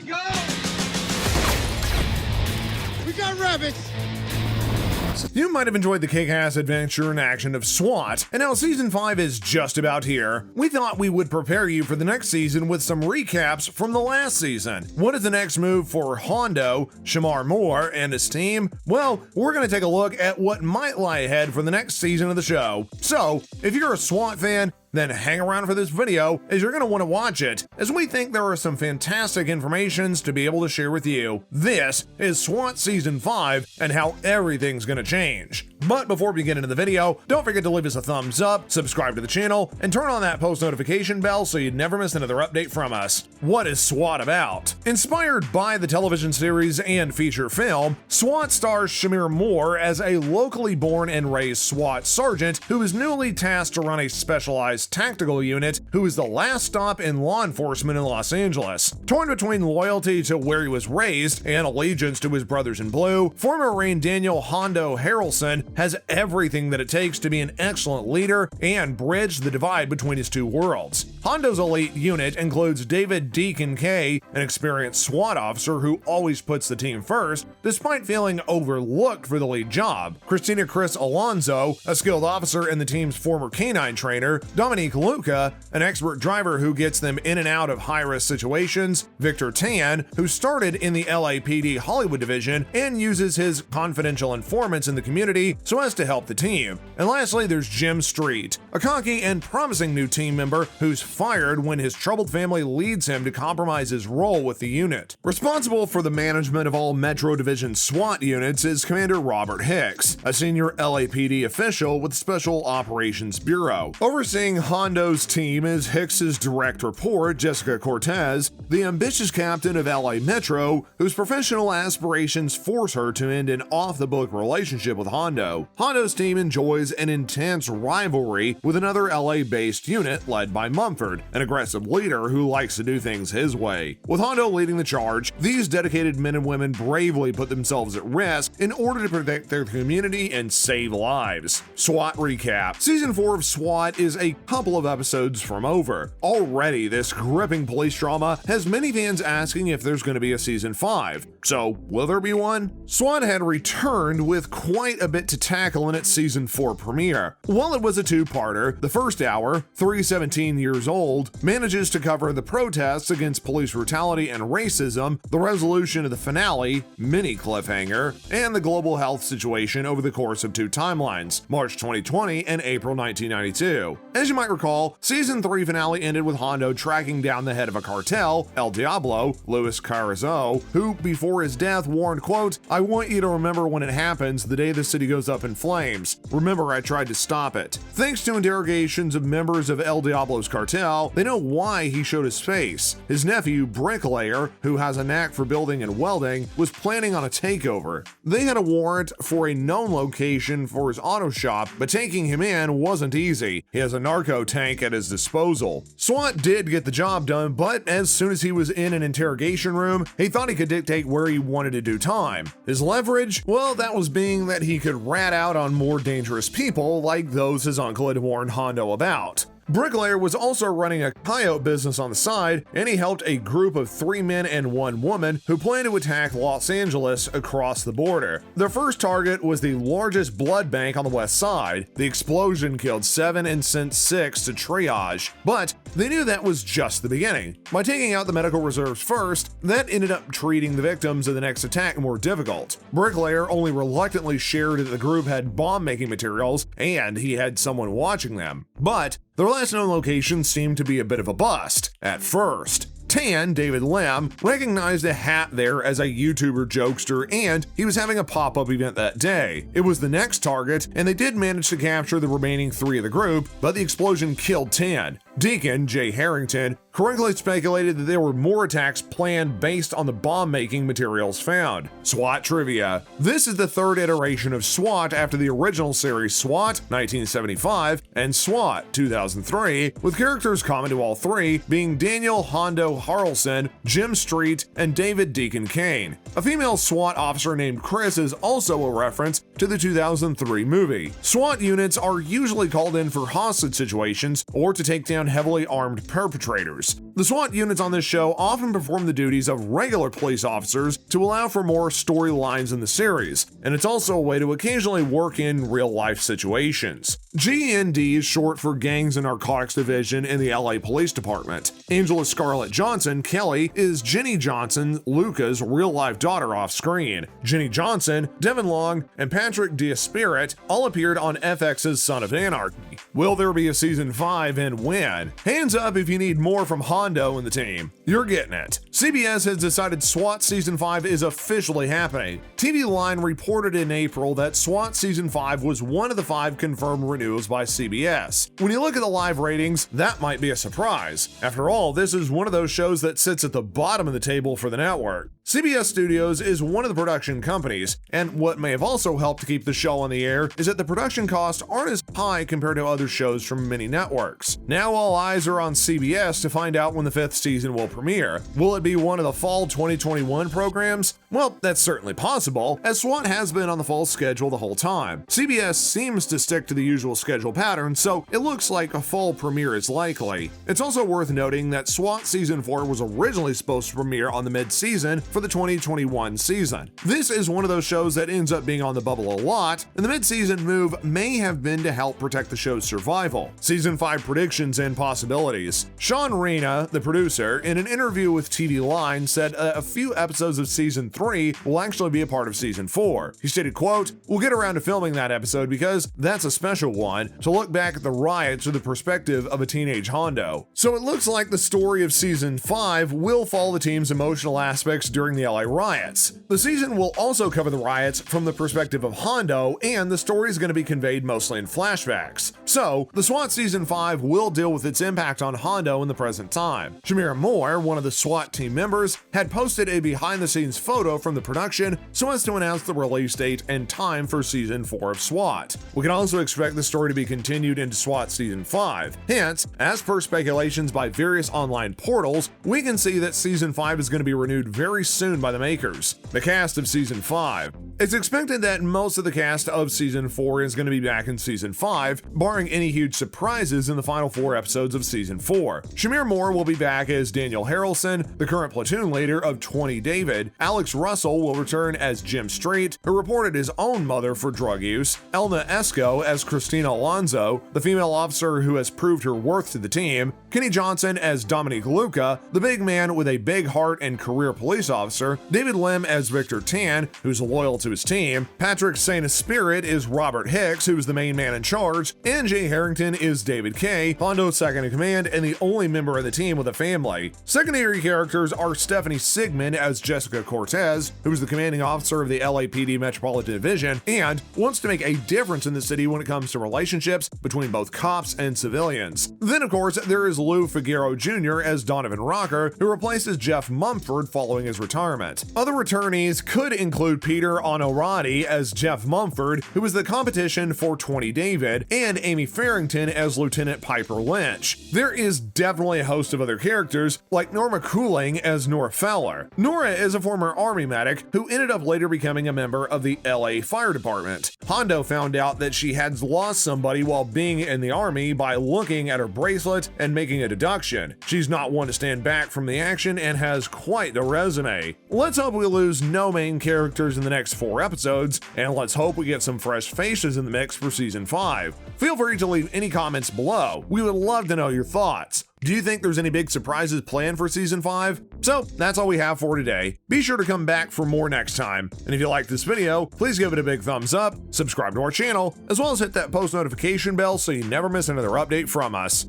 Gotta go! We got rabbits! You might have enjoyed the kick-ass adventure and action of S.W.A.T, and now Season 5 is just about here. We thought we would prepare you for the next season with some recaps from the last season. What is the next move for Hondo, Shemar Moore, and his team? Well, we're going to take a look at what might lie ahead for the next season of the show. So, if you're a S.W.A.T fan, then hang around for this video as you're going to want to watch it, as we think there are some fantastic informations to be able to share with you. This is S.W.A.T Season 5 and how everything's going to change. But before we get into the video, don't forget to leave us a thumbs up, subscribe to the channel, and turn on that post notification bell so you never miss another update from us. What is S.W.A.T about? Inspired by the television series and feature film, S.W.A.T stars Shemar Moore as a locally born and raised SWAT sergeant who is newly tasked to run a specialized tactical unit who is the last stop in law enforcement in Los Angeles. Torn between loyalty to where he was raised and allegiance to his brothers in blue, former Marine Daniel Hondo Harrelson has everything that it takes to be an excellent leader and bridge the divide between his two worlds. Hondo's elite unit includes Deacon, an experienced SWAT officer who always puts the team first, despite feeling overlooked for the lead job. Chris Alonso, a skilled officer and the team's former canine trainer. Dominique Luca, an expert driver who gets them in and out of high-risk situations. Victor Tan, who started in the LAPD Hollywood division and uses his confidential informants in the community so as to help the team. And lastly, there's Jim Street, a cocky and promising new team member who's fired when his troubled family leads him to compromise his role with the unit. Responsible for the management of all Metro Division SWAT units is Commander Robert Hicks, a senior LAPD official with Special Operations Bureau. Overseeing Hondo's team is Hicks's direct report, Jessica Cortez, the ambitious captain of LA Metro, whose professional aspirations force her to end an off-the-book relationship with Hondo. Hondo's team enjoys an intense rivalry with another LA-based unit led by Mumford, an aggressive leader who likes to do things his way. With Hondo leading the charge, these dedicated men and women bravely put themselves at risk in order to protect their community and save lives. SWAT recap. Season 4 of SWAT is a couple of episodes from over. Already, this gripping police drama has many fans asking if there's going to be a Season 5. So, will there be one? SWAT had returned with quite a bit to tackle in its Season 4 premiere. While it was a two-parter, the first hour, 317 years old, manages to cover the protests against police brutality and racism, the resolution of the finale, mini cliffhanger, and the global health situation over the course of two timelines, March 2020 and April 1992. As you might recall, Season 3 finale ended with Hondo tracking down the head of a cartel, El Diablo, Luis Carrizo, who before his death warned, quote, "I want you to remember when it happens, the day the city goes up in flames. Remember I tried to stop it." Thanks to interrogations of members of El Diablo's cartel, they know why he showed his face. His nephew, Bricklayer, who has a knack for building and welding, was planning on a takeover. They had a warrant for a known location for his auto shop, but taking him in wasn't easy. He has a narco tank at his disposal. SWAT did get the job done, but as soon as he was in an interrogation room, he thought he could dictate where he wanted to do time. His leverage? Well, that was being that he could rat out on more dangerous people like those his uncle had warned Hondo about. Bricklayer was also running a coyote business on the side, and he helped a group of 3 men and 1 woman who planned to attack Los Angeles across the border. Their first target was the largest blood bank on the west side. The explosion killed 7 and sent 6 to triage, but they knew that was just the beginning. By taking out the medical reserves first, that ended up treating the victims of the next attack more difficult. Bricklayer only reluctantly shared that the group had bomb-making materials and he had someone watching them. But their last known location seemed to be a bit of a bust at first. Tan, David Lim, recognized a hat there as a YouTuber jokester, and he was having a pop-up event that day. It was the next target, and they did manage to capture the remaining 3 of the group, but the explosion killed Tan. Deacon, Jay Harrington, correctly speculated that there were more attacks planned based on the bomb-making materials found. SWAT trivia. This is the third iteration of SWAT after the original series SWAT, 1975, and SWAT, 2003, with characters common to all 3 being Daniel Hondo Harrelson, Jim Street, and David Deacon Kane. A female SWAT officer named Chris is also a reference to the 2003 movie. SWAT units are usually called in for hostage situations or to take down heavily armed perpetrators. The SWAT units on this show often perform the duties of regular police officers to allow for more storylines in the series, and it's also a way to occasionally work in real-life situations. GND is short for Gangs and Narcotics Division in the LA Police Department. Angela Scarlett Johnson, Kelly, is Jenny Johnson, Luca's real-life daughter off-screen. Jenny Johnson, Devin Long, and Patrick Diaspirit all appeared on FX's Son of Anarchy. Will there be a season 5 and when? Hands up if you need more from Hondo and the team. You're getting it. CBS has decided SWAT Season 5 is officially happening. TV Line reported in April that SWAT Season 5 was one of the 5 confirmed renewals by CBS. When you look at the live ratings, that might be a surprise. After all, this is one of those shows that sits at the bottom of the table for the network. CBS Studios is one of the production companies, and what may have also helped to keep the show on the air is that the production costs aren't as high compared to other shows from many networks. Now all eyes are on CBS to find out when the 5th season will premiere. Will it be one of the fall 2021 programs? Well, that's certainly possible, as SWAT has been on the fall schedule the whole time. CBS seems to stick to the usual schedule pattern, so it looks like a fall premiere is likely. It's also worth noting that SWAT Season 4 was originally supposed to premiere on the mid-season for the 2021 season. This is one of those shows that ends up being on the bubble a lot, and the mid-season move may have been to help protect the show's survival. Season 5 predictions and possibilities. Sean Rena, the producer, in an interview with TV Line said a few episodes of Season 3 will actually be a part of Season 4. He stated, quote, "We'll get around to filming that episode because that's a special one, to look back at the riots through the perspective of a teenage Hondo." So it looks like the story of Season 5 will follow the team's emotional aspects during the LA riots. The season will also cover the riots from the perspective of Hondo, and the story is going to be conveyed mostly in flashbacks. So, the SWAT Season 5 will deal with its impact on Hondo in the present time. Shemar Moore, one of the SWAT team members, had posted a behind-the-scenes photo from the production so as to announce the release date and time for Season 4 of SWAT. We can also expect the story to be continued into SWAT Season 5. Hence, as per speculations by various online portals, we can see that Season 5 is going to be renewed very soon by the makers. The cast of Season 5. It's expected that most of the cast of Season 4 is going to be back in Season 5, barring any huge surprises in the final 4 episodes of Season 4. Shemar Moore will be back as Daniel Harrelson, the current platoon leader of 20 David. Alex Russell will return as Jim Street, who reported his own mother for drug use. Lina Esco as Christina Alonso, the female officer who has proved her worth to the team. Kenny Johnson as Dominique Luca, the big man with a big heart and career police officer. David Lim as Victor Tan, who's loyal to his team. Patrick St. Spirit is Robert Hicks, who's the main man in charge. And Jay Harrington is David Kay, Hondo's second in command and the only member of the team with a family. Secondary characters are Stephanie Sigmund as Jessica Cortez, who's the commanding officer of the LAPD Metropolitan Division and wants to make a difference in the city when it comes to relationships between both cops and civilians. Then, of course, there is Lou Figueroa Jr. as Donovan Rocker, who replaces Jeff Mumford following his retirement. Other returnees could include Peter Onorati as Jeff Mumford, who was the competition for 20 David, and Amy Farrington as Lieutenant Piper Lynch. There is definitely a host of other characters, like Norma Cooling as Nora Fowler. Nora is a former Army medic who ended up later becoming a member of the LA Fire Department. Hondo found out that she had lost somebody while being in the Army by looking at her bracelet and making a deduction. She's not one to stand back from the action and has quite the resume. Let's hope we lose no main characters in the next 4 episodes, and let's hope we get some fresh faces in the mix for Season 5. Feel free to leave any comments below. We would love to know your thoughts. Do you think there's any big surprises planned for Season 5? So, that's all we have for today. Be sure to come back for more next time. And if you liked this video, please give it a big thumbs up, subscribe to our channel, as well as hit that post notification bell so you never miss another update from us.